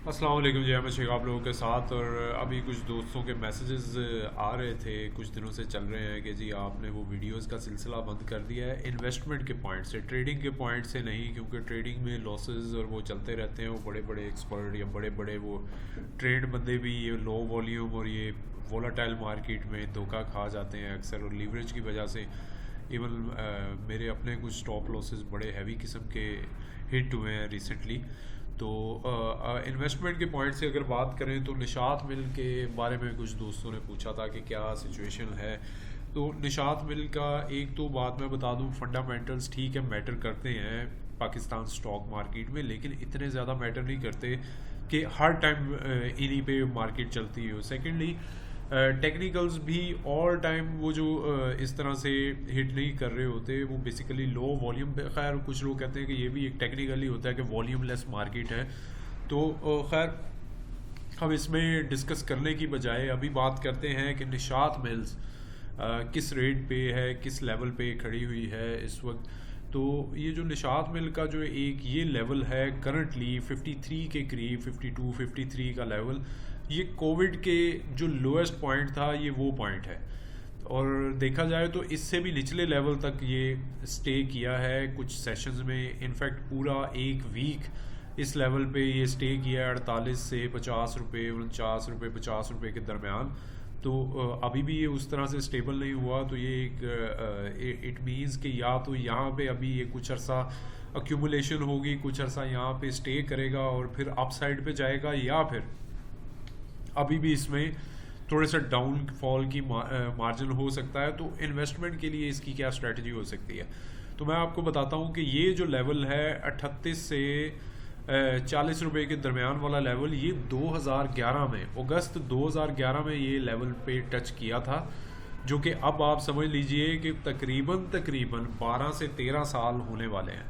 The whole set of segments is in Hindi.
अस्सलाम वालेकुम जी, अहमद शेख आप लोगों के साथ। और अभी कुछ दोस्तों के मैसेजेस आ रहे थे, कुछ दिनों से चल रहे हैं कि जी आपने वो वीडियोस का सिलसिला बंद कर दिया है इन्वेस्टमेंट के पॉइंट से, ट्रेडिंग के पॉइंट से नहीं, क्योंकि ट्रेडिंग में लॉसेस और वो चलते रहते हैं। वो बड़े बड़े एक्सपर्ट या बड़े बड़े वो ट्रेड बंदे भी ये लो वॉल्यूम और ये वोलाटाइल मार्केट में धोखा खा जाते हैं अक्सर, और लीवरेज की वजह से इवन मेरे अपने कुछ स्टॉप लॉसेस बड़े हैवी किस्म के हिट हुए हैं रिसेंटली। तो इन्वेस्टमेंट के पॉइंट से अगर बात करें तो निशात मिल के बारे में कुछ दोस्तों ने पूछा था कि क्या सिचुएशन है। तो निशात मिल का एक तो बात मैं बता दूं, फंडामेंटल्स ठीक है मैटर करते हैं पाकिस्तान स्टॉक मार्केट में, लेकिन इतने ज़्यादा मैटर नहीं करते कि हर टाइम इन्हीं पे मार्केट चलती हो। सेकेंडली टेक्निकल्स भी ऑल टाइम वो जो इस तरह से हिट नहीं कर रहे होते, वो बेसिकली लो वॉल्यूम पे। खैर कुछ लोग कहते हैं कि ये भी एक टेक्निकली होता है कि वॉल्यूम लेस मार्केट है। तो खैर हम इसमें डिस्कस करने की बजाय अभी बात करते हैं कि निशात मिल्स किस रेट पे है, किस लेवल पे खड़ी हुई है इस वक्त। तो ये जो निशात मिल का जो एक ये लेवल है करंटली 53 के करीब, 52 53 का लेवल, ये कोविड के जो लोएस्ट पॉइंट था ये वो पॉइंट है। और देखा जाए तो इससे भी निचले लेवल तक ये स्टे किया है कुछ सेशंस में। इनफैक्ट पूरा एक वीक इस लेवल पे ये स्टे किया है, 48 से 50 रुपये, 49 रुपये, 50 रुपये के दरमियान। तो अभी भी ये उस तरह से स्टेबल नहीं हुआ। तो ये एक इट मीन्स कि या तो यहाँ पे अभी ये कुछ अरसा अक्यूमुलेशन होगी, कुछ अरसा यहाँ पे स्टे करेगा और फिर अप साइड पे जाएगा, या फिर अभी भी इसमें थोड़े से डाउनफॉल की मार्जिन हो सकता है। तो इन्वेस्टमेंट के लिए इसकी क्या स्ट्रेटजी हो सकती है, तो मैं आपको बताता हूँ कि ये जो लेवल है 38 से 40 रुपये के दरमियान वाला लेवल, ये 2011 में, अगस्त 2011 में ये लेवल पे टच किया था। जो कि अब आप समझ लीजिए कि तकरीबन तकरीबन 12 से 13 साल होने वाले हैं।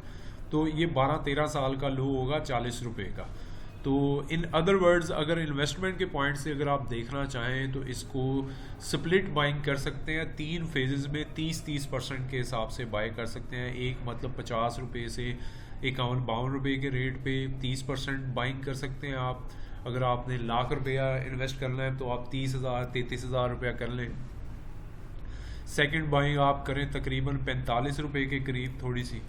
तो ये 12-13 साल का लो होगा 40 रुपये का। तो इन अदर वर्ड्स अगर इन्वेस्टमेंट के पॉइंट से अगर आप देखना चाहें तो इसको स्प्लिट बाइंग कर सकते हैं 3 फेजेस में, 30-30% के हिसाब से बाय कर सकते हैं। एक मतलब 50 रुपये से 51-52 रुपये के रेट पे 30% बाइंग कर सकते हैं आप। अगर आपने ₹1,00,000 इन्वेस्ट करना है तो आप 30,000-33,000 रुपया कर लें। सेकंड बाइंग आप करें तकरीबन 45 रुपये के करीब थोड़ी सी,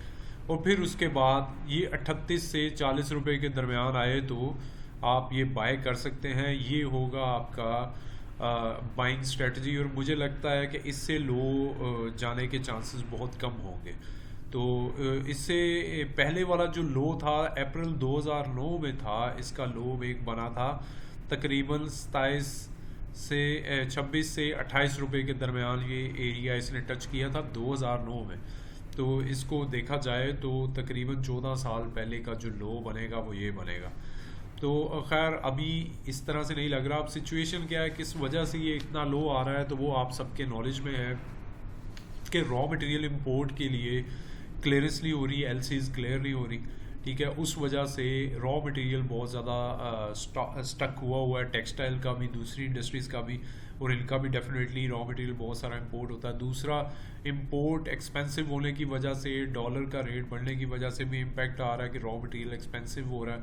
और फिर उसके बाद ये 38 से 40 रुपये के दरमियान आए तो आप ये बाय कर सकते हैं। ये होगा आपका बाइंग स्ट्रेटजी, और मुझे लगता है कि इससे लो जाने के चांसेस बहुत कम होंगे। तो इससे पहले वाला जो लो था अप्रैल 2009 में था, इसका लो एक बना था तकरीबन 27 से 26 से 28 रुपये के दरमियान। ये एरिया इसने टच किया था 2009 में। तो इसको देखा जाए तो तकरीबन 14 साल पहले का जो लो बनेगा वो ये बनेगा। तो खैर अभी इस तरह से नहीं लग रहा। अब सिचुएशन क्या है, किस वजह से ये इतना लो आ रहा है, तो वो आप सबके नॉलेज में है कि रॉ मटेरियल इंपोर्ट के लिए क्लियरेंस नहीं हो रही, एलसीज क्लियर नहीं हो रही। ठीक है, उस वजह से रॉ मटेरियल बहुत ज़्यादा स्टक हुआ है, टेक्सटाइल का भी, दूसरी इंडस्ट्रीज़ का भी, और इनका भी डेफिनेटली रॉ मटेरियल बहुत सारा इंपोर्ट होता है। दूसरा, इंपोर्ट एक्सपेंसिव होने की वजह से, डॉलर का रेट बढ़ने की वजह से भी इम्पैक्ट आ रहा है कि रॉ मटेरियल एक्सपेंसिव हो रहा है।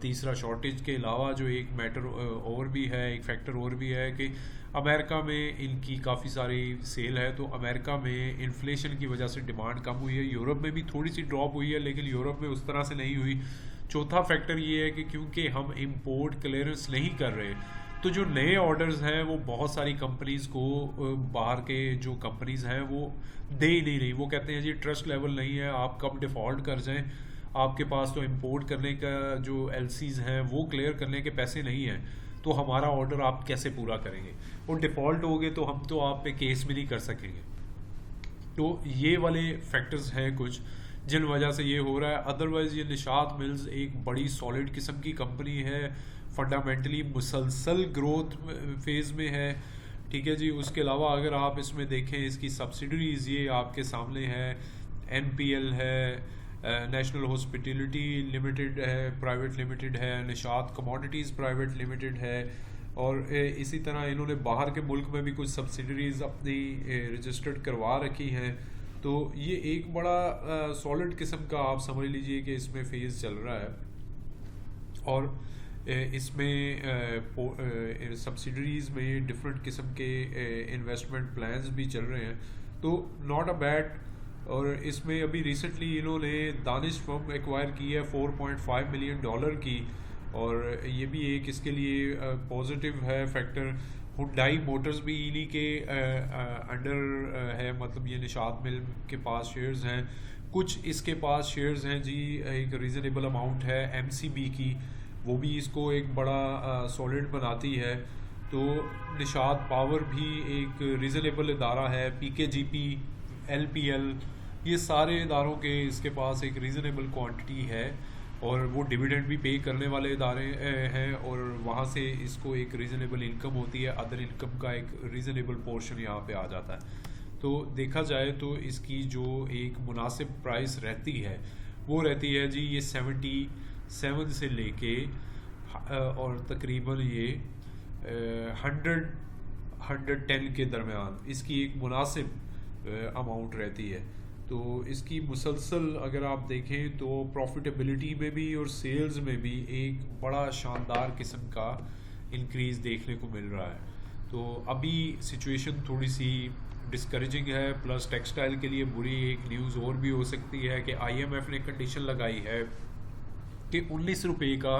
तीसरा, शॉर्टेज के अलावा जो एक मैटर और भी है, एक फैक्टर और भी है कि अमेरिका में इनकी काफ़ी सारी सेल है, तो अमेरिका में इन्फ्लेशन की वजह से डिमांड कम हुई है। यूरोप में भी थोड़ी सी ड्रॉप हुई है, लेकिन यूरोप में उस तरह से नहीं हुई। चौथा फैक्टर ये है कि क्योंकि हम इंपोर्ट क्लियरेंस नहीं कर रहे, तो जो नए ऑर्डर्स हैं वो बहुत सारी कंपनीज़ को, बाहर के जो कंपनीज़ हैं वो दे ही नहीं रही। वो कहते हैं जी ट्रस्ट लेवल नहीं है, आप कब डिफ़ॉल्ट कर जाएं, आपके पास तो इंपोर्ट करने का जो एलसीज़ हैं वो क्लियर करने के पैसे नहीं हैं, तो हमारा ऑर्डर आप कैसे पूरा करेंगे, और डिफ़ॉल्ट हो गए तो हम तो आप पे केस भी नहीं कर सकेंगे। तो ये वाले फैक्टर्स हैं कुछ जिन वजह से ये हो रहा है। अदरवाइज़ ये निशात मिल्स एक बड़ी सॉलिड किस्म की कंपनी है, फंडामेंटली मुसलसल ग्रोथ फेज़ में है। ठीक है जी। उसके अलावा अगर आप इसमें देखें, इसकी सब्सिडरीज़ ये आपके सामने है, एनपीएल है, नेशनल हॉस्पिटलिटी लिमिटेड है, प्राइवेट लिमिटेड है, निशात कमोडिटीज़ प्राइवेट लिमिटेड है, और इसी तरह इन्होंने बाहर के मुल्क में भी कुछ सब्सिडरीज़ अपनी रजिस्टर्ड करवा रखी हैं। तो ये एक बड़ा सॉलिड किस्म का आप समझ लीजिए कि इसमें फेज़ चल रहा है। और इसमें सब्सिडरीज़ में डिफरेंट किस्म के इन्वेस्टमेंट प्लान्स भी चल रहे हैं, तो नॉट अ बैड। और इसमें अभी रिसेंटली इन्होंने दानिश फर्म एक्वायर की है $4.5 मिलियन की, और ये भी एक इसके लिए पॉजिटिव है फैक्टर। हुंडई मोटर्स भी इन्हीं के अंडर है, मतलब ये निशात मिल के पास शेयर्स हैं, कुछ इसके पास शेयर्स हैं जी, एक रीज़नेबल अमाउंट है एमसीबी की, वो भी इसको एक बड़ा सॉलिड बनाती है। तो निशात पावर भी एक रीज़नेबल इदारा है, पीकेजीपी, एलपीएल, ये सारे इदारों के इसके पास एक रीज़नेबल क्वांटिटी है, और वो डिविडेंड भी पे करने वाले इदारे हैं, और वहाँ से इसको एक रीज़नेबल इनकम होती है, अदर इनकम का एक रीज़नेबल पोर्शन यहाँ पे आ जाता है। तो देखा जाए तो इसकी जो एक मुनासिब प्राइस रहती है वो रहती है जी ये 77 से लेके और तकरीबन ये 110 के दरमियान इसकी एक मुनासिब अमाउंट रहती है। तो इसकी मुसलसल अगर आप देखें तो प्रॉफिटेबिलिटी में भी और सेल्स में भी एक बड़ा शानदार किस्म का इंक्रीज़ देखने को मिल रहा है। तो अभी सिचुएशन थोड़ी सी डिस्करेजिंग है, प्लस टेक्सटाइल के लिए बुरी एक न्यूज़ और भी हो सकती है कि आईएमएफ ने कंडीशन लगाई है कि 19 रुपये का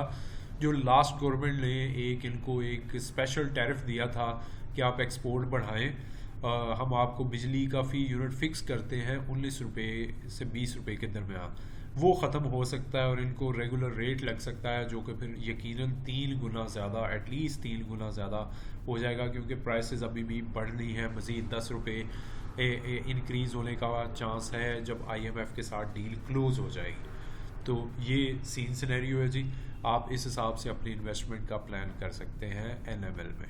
जो लास्ट गवर्नमेंट ने एक इनको एक स्पेशल टैरिफ दिया था कि आप एक्सपोर्ट बढ़ाएं, हम आपको बिजली का फ़ी यूनिट फ़िक्स करते हैं 19 रुपये से 20 रुपये के दरमियान, वो ख़त्म हो सकता है और इनको रेगुलर रेट लग सकता है, जो कि फिर यकीनन 3 गुना ज़्यादा, एटलीस्ट 3 गुना ज़्यादा हो जाएगा, क्योंकि प्राइसेस अभी भी बढ़नी है। मज़ीद 10 रुपये इंक्रीज़ होने का चांस है जब आईएमएफ के साथ डील क्लोज़ हो जाएगी। तो ये सीन सिनेरियो है जी, आप इस हिसाब से अपनी इन्वेस्टमेंट का प्लान कर सकते हैं एनएमएल में।